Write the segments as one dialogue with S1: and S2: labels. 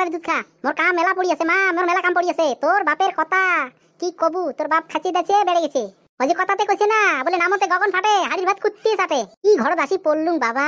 S1: তাড়াতাড়ি দুধ খা, মোর কাম মেলা পড়ি আছে মা, মোর মেলা কাম পড়ি আছে। তোর বাপের কথা কি কবু, তোর বাপ খাচি দেছে বেড়ে গেছে। ওই যে কথাতে কইছে না, বলে নামতে গগন ফাটে হাড়ির ভাত কুত্তি চাটে। কি ঘর দাসি পড়লুম বাবা,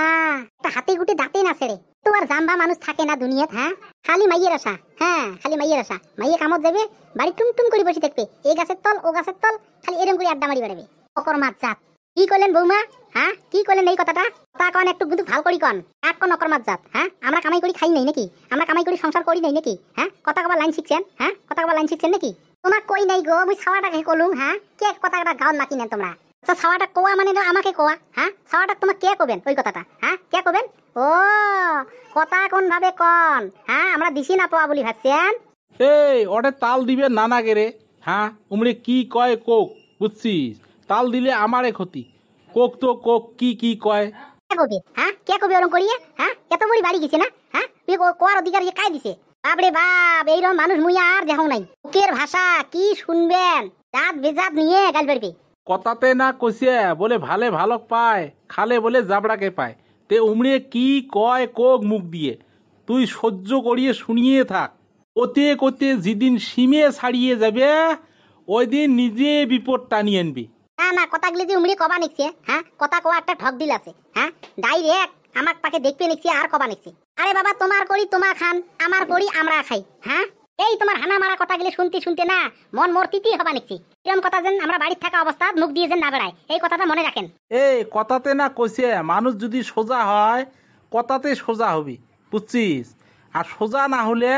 S1: একটা হাতে গুটি দাঁতে না ছেড়ে। তো আর জাম্বা মানুষ থাকে না দুনিয়াত। হ্যাঁ, খালি মাইয়ের আশা। হ্যাঁ, খালি মাইয়ের আশা। মাইয়ে কামত যাবে, বাড়ি টুমটুম করে বসে থাকবে, এই গাছের তল ও গাছের তল, খালি এরম করে আড্ডা মারি বেড়াবে। অকর্মাত জাত। কি কইলেন বৌমা? হ্যাঁ, কি কইলেন এই কথাটা? তা কন একটু কিন্তু ভাল করি কন। এক কোন অকর্মাত জাত? হ্যাঁ, আমরা কামাই করি খাই নাই নাকি? আমরা কামাই করি সংসার করি নাই নাকি? হ্যাঁ, কথা কবার লাইন শিখছেন? হ্যাঁ, কথা কবার লাইন শিখছেন নাকি? তোমাক কই নাই গো, মুই ছাওয়াটাকে কলুম। হ্যাঁ, কে কথাটা গাউন মাকি নেন তোমরা? আচ্ছা, ছাওয়াটা কোয়া মানে না আমাকে কোয়া? হ্যাঁ, ছাওয়াটা তোমাক কে কবেন ওই কথাটা? হ্যাঁ, কে কবেন? ও কথা কোন ভাবে কন? হ্যাঁ, আমরা দিছি না পাওয়া বলি ভাবছেন?
S2: এই ওটা তাল দিবে নানা গেরে। হ্যাঁ, উমরে কি কয় কোক, বুঝছিস? তাল দিলে আমারে ক্ষতি। কোক তো কোক, কি কি কয়?
S1: কে কবে? হ্যাঁ, কে কবে ওরম করিয়ে? হ্যাঁ, এত বড়ি বাড়ি গেছে না? হ্যাঁ, তুই কোয়ার অধিকার কাই দিছে? বাপরে বাপ, এইরকম মানুষ মুই আর দেখো নাই। বুকের ভাষা কি শুনবেন, দাঁত বেজাত নিয়ে গাল বেরবে।
S2: কথাতে না কইছে বলে ভালে ভালক পায়, খালে বলে জাবড়াকে পায়। তে উমরে কি কয় কোক মুখ দিয়ে, তুই সহ্য করিয়ে শুনিয়ে থাক। ওতে কোতে যেদিন সীমে ছাড়িয়ে যাবে, ওই দিন নিজে বিপদ টানিয়ে আনবি।
S1: না না, কথাগুলি যে উমরি কবা নিচ্ছে। হ্যাঁ, কথা কোয়া একটা ঠক দিল আছে। হ্যাঁ, ডাইরেক্ট আমাক পাকে দেখতে নিচ্ছে আর কবা নিচ্ছে। আরে বাবা, তোমার করি তোমা খান, আমার করি আমরা খাই। হ্যাঁ, এই তোমার হানা মারা কথাগুলি শুনতে শুনতে না মন মোর তিতি হবা নিচ্ছি। এরকম কথা যেন আমরা বাড়ির থাকা অবস্থায় মুখ দিয়ে যেন না বেড়ায়, এই কথাটা মনে রাখেন।
S2: এই কথাতে না কইছে মানুষ যদি সোজা হয়, কথাতে সোজা হবি, বুঝছিস? আর সোজা না হলে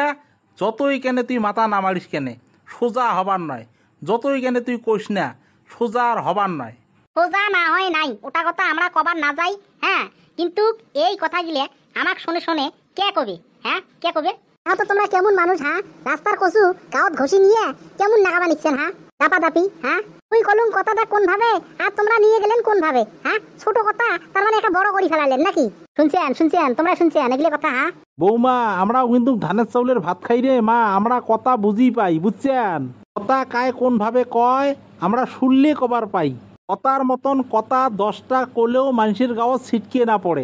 S2: যতই কেনে তুই মাথা নামারিস কেনে, সোজা হবার নয়। যতই কেনে তুই কইস না, সোজা আর হবার নয়।
S1: সোজা না হয় নাই, ওটা কথা আমরা কবার না যাই। হ্যাঁ, কিন্তু এই কথাগুলো আমাক শুনে শুনে কে কবে? হ্যাঁ, কে কবে? তাও তো তোমরা কেমন মানুষ? হ্যাঁ, রাস্তার কচু গাঁত ঘষি নিয়ে কেমন নাগাবা নিচ্ছেন? হ্যাঁ, দাপা দাপি। হ্যাঁ, তুই কলুম কথাটা কোন ভাবে আর তোমরা নিয়ে গেলেন কোন ভাবে? হ্যাঁ, ছোট কথা তার মানে একটা বড় করে ফেলালেন নাকি? শুনছেন শুনছেন, তোমরা শুনছেন এগুলো কথা? হ্যাঁ
S2: বৌমা, আমরাও কিন্তু ধানের চাউলের ভাত খাই রে মা, আমরা কথা বুঝি পাই, বুঝছেন? কথা কায় কোন ভাবে কয় আমরা শুনলে কবার পাই। কথার মতন কথা 10টা করলেও মানুষের গাও ছিটকে না পড়ে,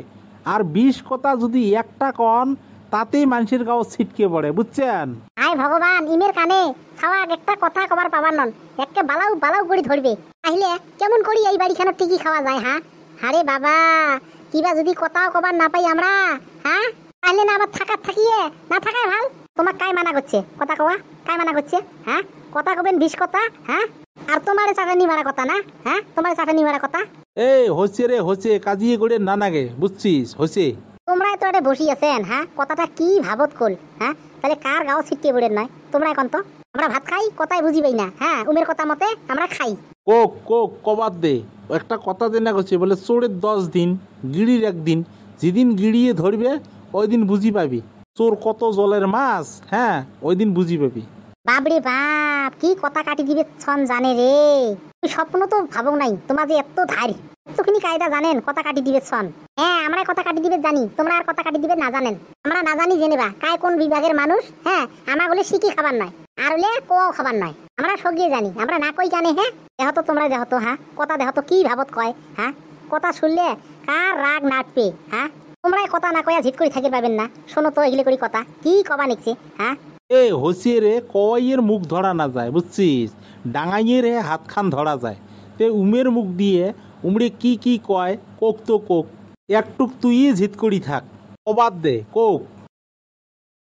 S2: আর 20 কথা যদি একটা কন তাতেই মানুষের গাও ছিটকে পড়ে, বুঝছেন?
S1: আয় ভগবান, ইমের কানে ছাওয়া একটা কথা কবার পাবার নন, একটা বালাউ বালাউ করে ধরবে। তাহলে কেমন করি এই বাড়িখানে টিকি খাওয়া যায়? হ্যাঁ, আরে বাবা, কিবা যদি কথাও কবার না পাই আমরা, হ্যাঁ, তাহলে না আবার থাকার থাকিয়ে না থাকাই ভাল। তোমার কাই মানা করছে কথা কওয়া? কাই মানা করছে? হ্যাঁ, কথা কবেন 20 কথা। হ্যাঁ, আর তোমার চাটানি মারা কথা না? হ্যাঁ, তোমার চাটানি মারা কথা।
S2: এই হচ্ছে রে হচ্ছে, কাজিয়ে করে না নাগে, বুঝছিস? হচ্ছে
S1: তোমরা তো এটা বসি আছেন। হ্যাঁ, কথাটা কি ভাবত কল? হ্যাঁ, তাহলে কার গাও ছিটকে পড়েন নয় তোমরা এখন তো? আমরা ভাত খাই, কথাই বুঝি পাই না। হ্যাঁ, উমের কথা মতে আমরা খাই।
S2: কোক কোক কবাদ দে। একটা কথা দেনা করছে বলে, চোরের 10 দিন, গিড়ির 1 দিন। যেদিন গিড়িয়ে ধরবে ওই দিন বুঝি পাবি চোর কত জলের মাছ। হ্যাঁ, ওই দিন বুঝি পাবি।
S1: বাপরে বাপ, কি কথা কাটি দিবে ছন জানে রে। তুই স্বপ্ন তো ভাবো নাই, তোমার যে এত ধার, এতখানি কায়দা জানেন কথা কাটি দিবে ছন। হ্যাঁ, আমরা কথা কাটি দিবে জানি, তোমরা আর কথা কাটি দিবে না জানেন। আমরা না জানি জেনেবা কায় কোন বিভাগের মানুষ। হ্যাঁ, আমার বলে শিখি খাবার নয়, আর হলে কোয়াও খাবার নয়। আমরা সগিয়ে জানি, আমরা না কই জানে। হ্যাঁ, দেহ তো তোমরা দেহ তো। হ্যাঁ, কথা দেহ তো কি ভাবত কয়। হ্যাঁ, কথা শুনলে কার রাগ নাটবে। হ্যাঁ, তোমরাই কথা না কয়া ঝিট করে থাকতে পারবেন না। শোনো তো এগুলো করি কথা কি কবা নিচ্ছে। হ্যাঁ,
S2: এ হচ্ছে রে, কয়ের মুখ ধরা না যায়, বুঝছিস? ডাঙাইয়ের হাত খান ধরা যায়। তে উমের মুখ দিয়ে উমরে কি কি কয়, কোক তো কোক, একটুক তুই ঝিত করি থাক, কবাদ দে কোক।